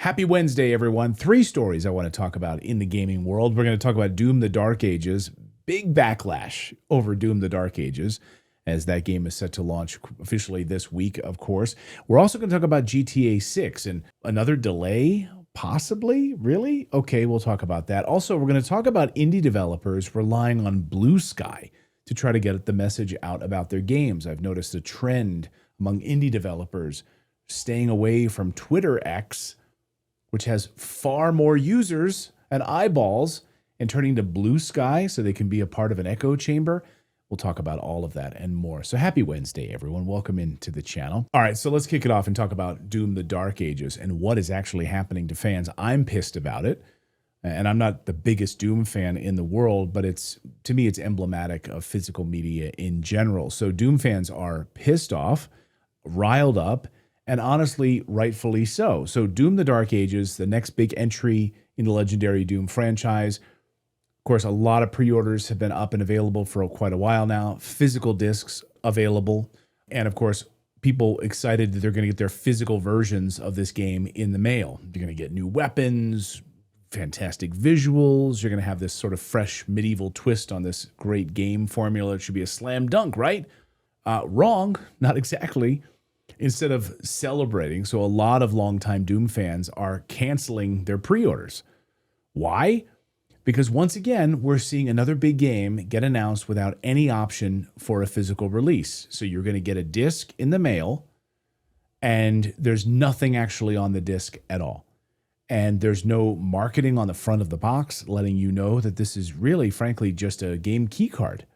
Happy Wednesday, everyone. 3 stories I want to talk about in the gaming world. We're going to talk about Doom the Dark Ages, big backlash over Doom the Dark Ages, as that game is set to launch officially this week, of course. We're also going to talk about GTA 6 and another delay, possibly? Really? Okay, we'll talk about that. Also, we're going to talk about indie developers relying on Blue Sky to try to get the message out about their games. I've noticed a trend among indie developers staying away from Twitter X, which has far more users and eyeballs, and turning to Blue Sky so they can be a part of an echo chamber. We'll talk about all of that and more. So happy Wednesday, everyone. Welcome into the channel. All right, so let's kick it off and talk about Doom the Dark Ages and what is actually happening to fans. I'm pissed about it, and I'm not the biggest Doom fan in the world, but to me, it's emblematic of physical media in general. So Doom fans are pissed off, riled up, and honestly, rightfully so. So Doom the Dark Ages, the next big entry in the legendary Doom franchise. Of course, a lot of pre-orders have been up and available for quite a while now. Physical discs available. And of course, people excited that they're going to get their physical versions of this game in the mail. You're going to get new weapons, fantastic visuals. You're going to have this sort of fresh medieval twist on this great game formula. It should be a slam dunk, right? Wrong, not exactly. Instead of celebrating, so a lot of longtime Doom fans are canceling their pre-orders. Why? Because once again, we're seeing another big game get announced without any option for a physical release. So you're going to get a disc in the mail, and there's nothing actually on the disc at all. And there's no marketing on the front of the box letting you know that this is really, frankly, just a game key card.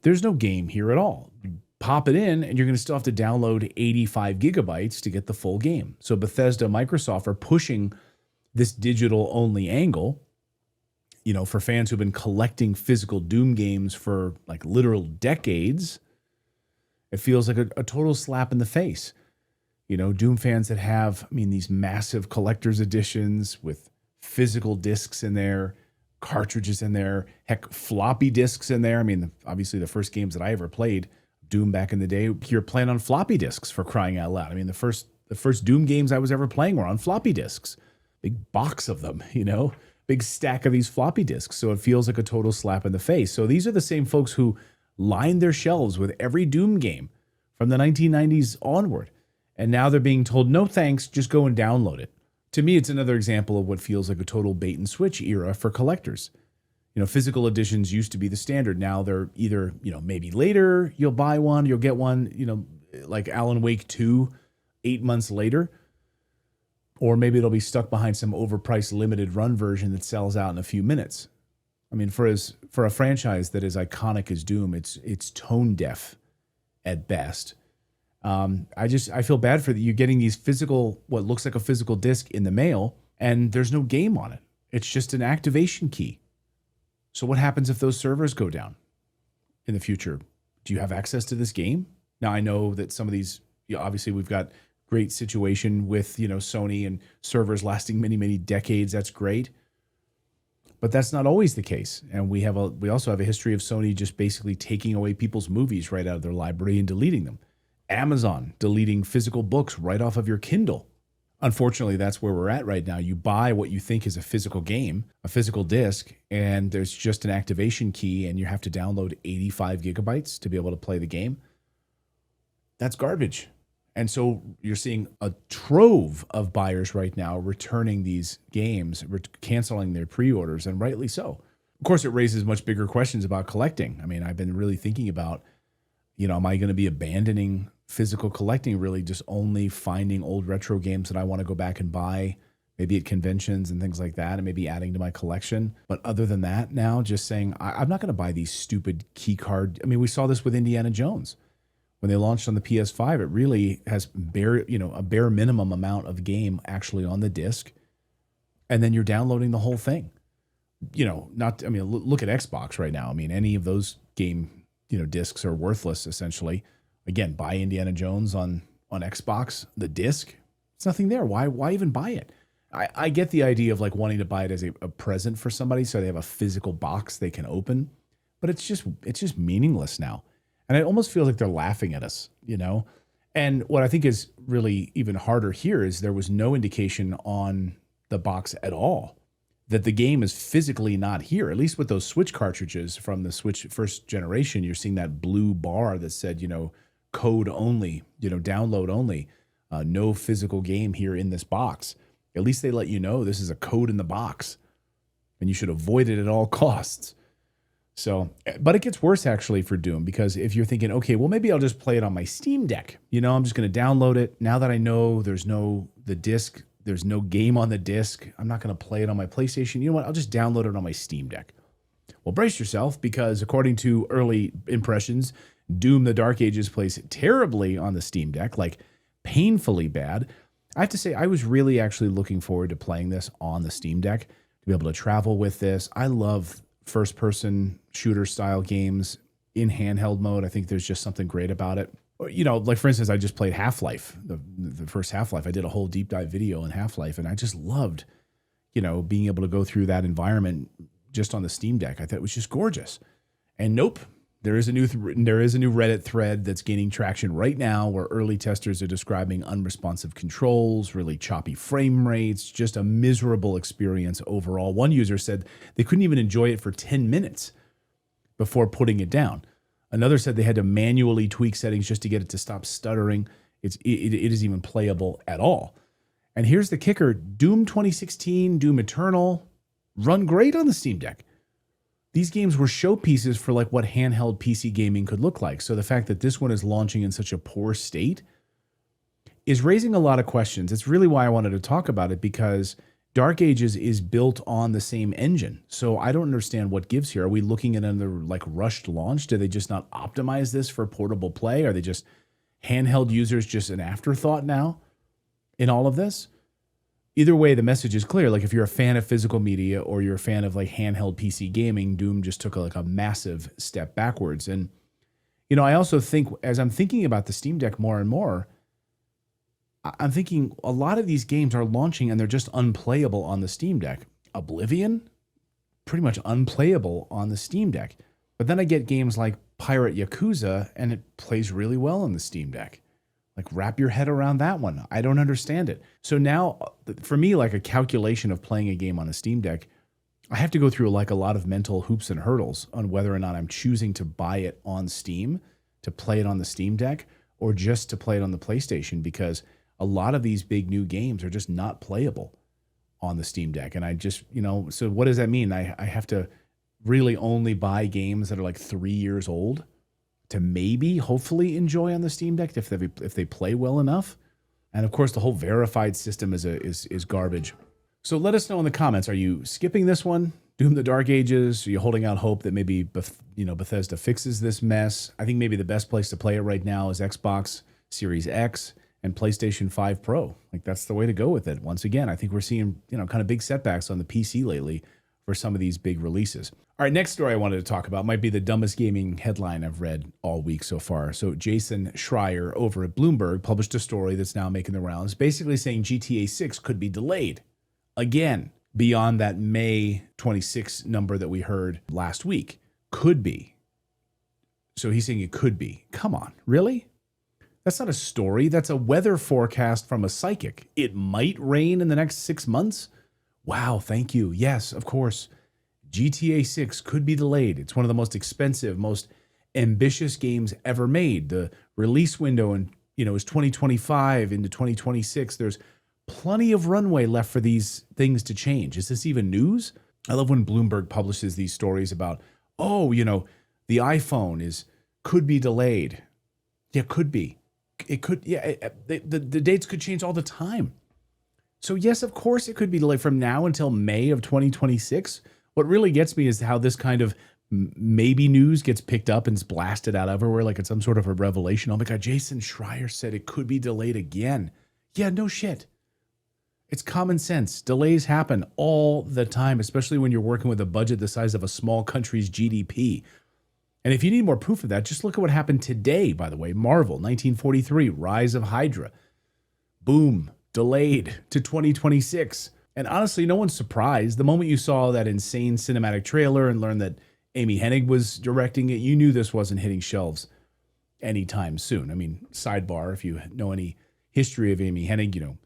There's no game here at all. Pop it in, and you're going to still have to download 85 gigabytes to get the full game. So Bethesda, Microsoft are pushing this digital-only angle, for fans who've been collecting physical Doom games for like literal decades. It feels like a total slap in the face. Doom fans that have, these massive collector's editions with physical discs in there, cartridges in there, heck, floppy disks in there. Obviously the first games that I ever played, Doom back in the day, you're playing on floppy disks, for crying out loud. The first Doom games I was ever playing were on floppy disks. Big box of them, big stack of these floppy disks. So it feels like a total slap in the face. So these are the same folks who lined their shelves with every Doom game from the 1990s onward. And now they're being told, no thanks, just go and download it. To me, it's another example of what feels like a total bait and switch era for collectors. Physical editions used to be the standard. Now they're either, maybe later you'll buy one, you'll get one, like Alan Wake 2, 8 months later. Or maybe it'll be stuck behind some overpriced limited run version that sells out in a few minutes. For a franchise that is iconic as Doom, it's tone deaf at best. I feel bad for you getting these physical, what looks like a physical disc in the mail, and there's no game on it. It's just an activation key. So what happens if those servers go down in the future? Do you have access to this game? Now, I know that some of these, obviously we've got great situation with, Sony and servers lasting many, many decades. That's great. But that's not always the case. And we also have a history of Sony just basically taking away people's movies right out of their library and deleting them. Amazon deleting physical books right off of your Kindle. Unfortunately, that's where we're at right now. You buy what you think is a physical game, a physical disc, and there's just an activation key, and you have to download 85 gigabytes to be able to play the game. That's garbage. And so you're seeing a trove of buyers right now returning these games, canceling their pre-orders, and rightly so. Of course, it raises much bigger questions about collecting. I've been really thinking about, am I going to be abandoning physical collecting, really just only finding old retro games that I want to go back and buy, maybe at conventions and things like that, and maybe adding to my collection. But other than that, now just saying, I'm not going to buy these stupid key card. We saw this with Indiana Jones. When they launched on the PS5, it really has a bare minimum amount of game actually on the disc. And then you're downloading the whole thing. Look at Xbox right now. Any of those game, discs are worthless essentially. Again, buy Indiana Jones on Xbox, the disc, it's nothing there. Why even buy it? I get the idea of like wanting to buy it as a present for somebody so they have a physical box they can open, but it's just meaningless now. And it almost feels like they're laughing at us, And what I think is really even harder here is there was no indication on the box at all that the game is physically not here. At least with those Switch cartridges from the Switch first generation, you're seeing that blue bar that said, code only, download only, no physical game here in this box. At least they let you know this is a code in the box and you should avoid it at all costs. So, but it gets worse actually for Doom, because if you're thinking, okay, well, maybe I'll just play it on my Steam Deck. I'm just going to download it. Now that I know there's no game on the disc, I'm not going to play it on my PlayStation. You know what? I'll just download it on my Steam Deck. Well, brace yourself, because according to early impressions, Doom the Dark Ages plays terribly on the Steam Deck, like painfully bad. I have to say, I was really actually looking forward to playing this on the Steam Deck, to be able to travel with this. I love first-person shooter style games in handheld mode. I think there's just something great about it. Like for instance, I just played Half-Life, the first Half-Life. I did a whole deep dive video on Half-Life, and I just loved, being able to go through that environment just on the Steam Deck. I thought it was just gorgeous. And nope, there is a new Reddit thread that's gaining traction right now, where early testers are describing unresponsive controls, really choppy frame rates, just a miserable experience overall. One user said they couldn't even enjoy it for 10 minutes before putting it down. Another said they had to manually tweak settings just to get it to stop stuttering. It isn't even playable at all. And here's the kicker: Doom 2016, Doom Eternal run great on the Steam Deck. These games were showpieces for like what handheld PC gaming could look like. So the fact that this one is launching in such a poor state is raising a lot of questions. It's really why I wanted to talk about it, because Dark Ages is built on the same engine. So I don't understand what gives here. Are we looking at another like rushed launch? Do they just not optimize this for portable play? Are they just handheld users just an afterthought now in all of this? Either way, the message is clear. Like if you're a fan of physical media or you're a fan of like handheld PC gaming, Doom just took like a massive step backwards. And, I also think, as I'm thinking about the Steam Deck more and more, I'm thinking a lot of these games are launching and they're just unplayable on the Steam Deck. Oblivion, pretty much unplayable on the Steam Deck. But then I get games like Pirate Yakuza and it plays really well on the Steam Deck. Like, wrap your head around that one. I don't understand it. So now, for me, like a calculation of playing a game on a Steam Deck, I have to go through like a lot of mental hoops and hurdles on whether or not I'm choosing to buy it on Steam, to play it on the Steam Deck, or just to play it on the PlayStation, because a lot of these big new games are just not playable on the Steam Deck. And I just, so what does that mean? I have to really only buy games that are like 3 years old to maybe hopefully enjoy on the Steam Deck if they play well enough. And of course, the whole verified system is garbage. So let us know in the comments: are you skipping this one, Doom the Dark Ages? Are you holding out hope that maybe Bethesda fixes this mess? I think maybe the best place to play it right now is Xbox Series X and PlayStation 5 Pro. Like, that's the way to go with it. Once again, I think we're seeing kind of big setbacks on the PC lately for some of these big releases. All right, next story I wanted to talk about might be the dumbest gaming headline I've read all week so far. So Jason Schreier over at Bloomberg published a story that's now making the rounds, basically saying GTA 6 could be delayed again beyond that May 26 number that we heard last week. Could be. So he's saying it could be. Come on, really? That's not a story. That's a weather forecast from a psychic. It might rain in the next 6 months. Wow, thank you. Yes, of course. GTA 6 could be delayed. It's one of the most expensive, most ambitious games ever made. The release window is 2025 into 2026. There's plenty of runway left for these things to change. Is this even news? I love when Bloomberg publishes these stories about, the iPhone could be delayed. Yeah, could be. It could. Yeah, the dates could change all the time. So yes, of course it could be delayed from now until May of 2026. What really gets me is how this kind of maybe news gets picked up and is blasted out everywhere like it's some sort of a revelation. Oh my God, Jason Schreier said it could be delayed again. Yeah, no shit. It's common sense. Delays happen all the time, especially when you're working with a budget the size of a small country's GDP. And if you need more proof of that, just look at what happened today, by the way. Marvel, 1943, Rise of Hydra. Boom. Delayed to 2026. And honestly, no one's surprised. The moment you saw that insane cinematic trailer and learned that Amy Hennig was directing it, you knew this wasn't hitting shelves anytime soon. I mean, sidebar, if you know any history of Amy Hennig,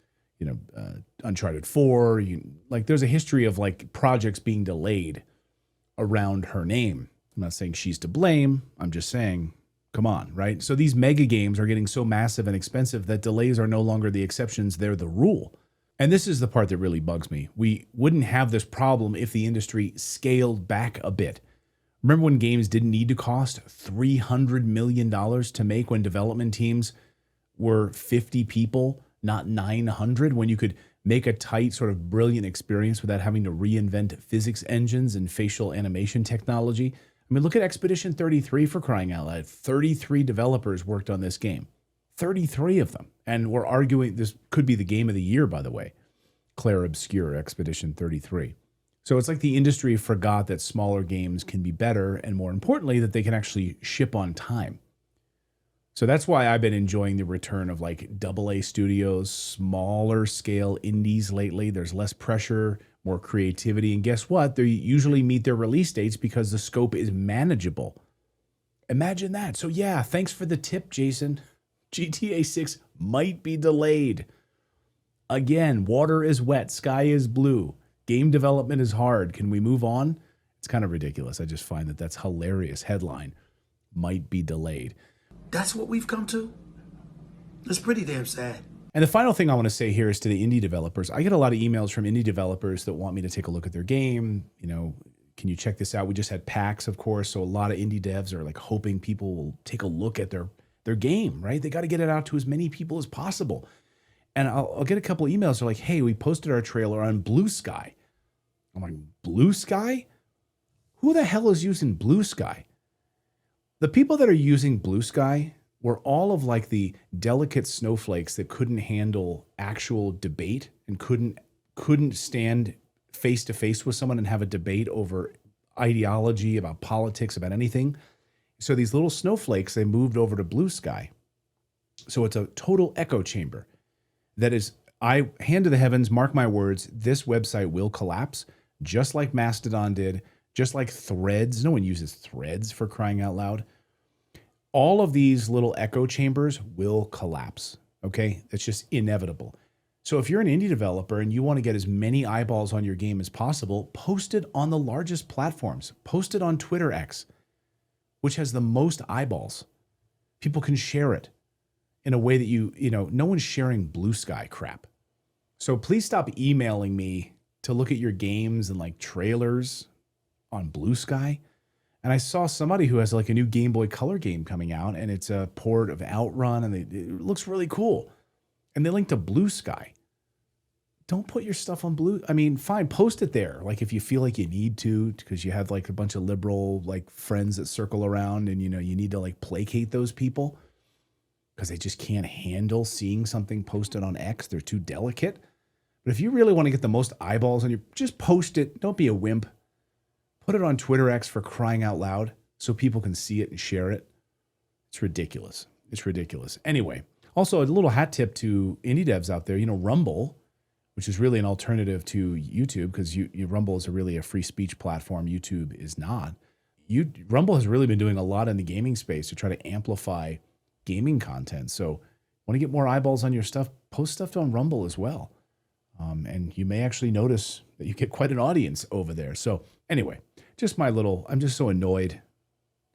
Uncharted 4, like there's a history of like projects being delayed around her name. I'm not saying she's to blame. I'm just saying, come on, right? So these mega games are getting so massive and expensive that delays are no longer the exceptions, they're the rule. And this is the part that really bugs me. We wouldn't have this problem if the industry scaled back a bit. Remember when games didn't need to cost $300 million to make, when development teams were 50 people, not 900, when you could make a tight, sort of brilliant experience without having to reinvent physics engines and facial animation technology? I mean, look at Expedition 33, for crying out loud. 33 developers worked on this game. 33 of them. And we're arguing this could be the game of the year, by the way. Claire Obscure, Expedition 33. So it's like the industry forgot that smaller games can be better, and more importantly, that they can actually ship on time. So that's why I've been enjoying the return of like AA studios, smaller scale indies lately. There's less pressure, more creativity. And guess what? They usually meet their release dates because the scope is manageable. Imagine that. So yeah, thanks for the tip, Jason. GTA 6 might be delayed. Again, water is wet, sky is blue. Game development is hard. Can we move on? It's kind of ridiculous. I just find that that's hilarious. Headline, might be delayed. That's what we've come to? It's pretty damn sad. And the final thing I want to say here is to the indie developers. I get a lot of emails from indie developers that want me to take a look at their game. Can you check this out? We just had PAX, of course. So a lot of indie devs are like hoping people will take a look at their game, right? They got to get it out to as many people as possible. And I'll get a couple of emails. They're like, hey, we posted our trailer on Blue Sky. I'm like, Blue Sky? Who the hell is using Blue Sky? The people that are using Blue Sky were all of like the delicate snowflakes that couldn't handle actual debate and couldn't stand face to face with someone and have a debate over ideology, about politics, about anything. So these little snowflakes, they moved over to Blue Sky. So it's a total echo chamber. That is, I hand to the heavens, mark my words, this website will collapse, just like Mastodon did, just like Threads. No one uses Threads, for crying out loud. All of these little echo chambers will collapse, okay? It's just inevitable. So if you're an indie developer and you want to get as many eyeballs on your game as possible, post it on the largest platforms. Post it on Twitter X, which has the most eyeballs. People can share it in a way that no one's sharing Blue Sky crap. So please stop emailing me to look at your games and like trailers on Blue Sky. And I saw somebody who has like a new Game Boy Color game coming out, and it's a port of Outrun, and it looks really cool. And they link to Blue Sky. Don't put your stuff on Blue. I mean, fine, post it there. Like if you feel like you need to, because you have like a bunch of liberal like friends that circle around, and you need to like placate those people because they just can't handle seeing something posted on X. They're too delicate. But if you really want to get the most eyeballs on just post it. Don't be a wimp. Put it on Twitter X, for crying out loud, so people can see it and share it. It's ridiculous. It's ridiculous. Anyway, also a little hat tip to indie devs out there. Rumble, which is really an alternative to YouTube, because Rumble is really a free speech platform. YouTube is not. Rumble has really been doing a lot in the gaming space to try to amplify gaming content. So want to get more eyeballs on your stuff, post stuff on Rumble as well. And you may actually notice that you get quite an audience over there. So anyway, I'm just so annoyed.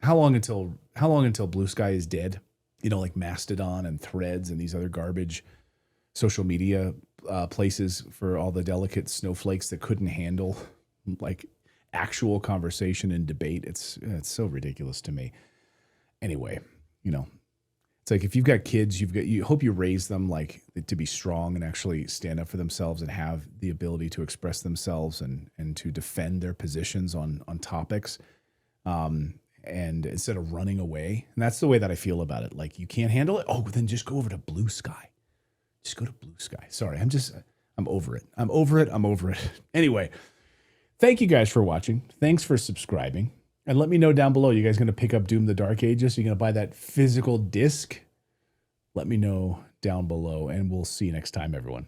How long until Blue Sky is dead? Like Mastodon and Threads and these other garbage social media places for all the delicate snowflakes that couldn't handle like actual conversation and debate. It's so ridiculous to me. Anyway, it's like if you've got kids, you hope you raise them like to be strong and actually stand up for themselves and have the ability to express themselves and to defend their positions on topics. And instead of running away. And that's the way that I feel about it. Like, you can't handle it. Oh, then just go over to Blue Sky. Just go to Blue Sky. Sorry, I'm over it. I'm over it. Anyway, thank you guys for watching. Thanks for subscribing. And let me know down below, you guys going to pick up Doom the Dark Ages? Are you going to buy that physical disc? Let me know down below, and we'll see you next time, everyone.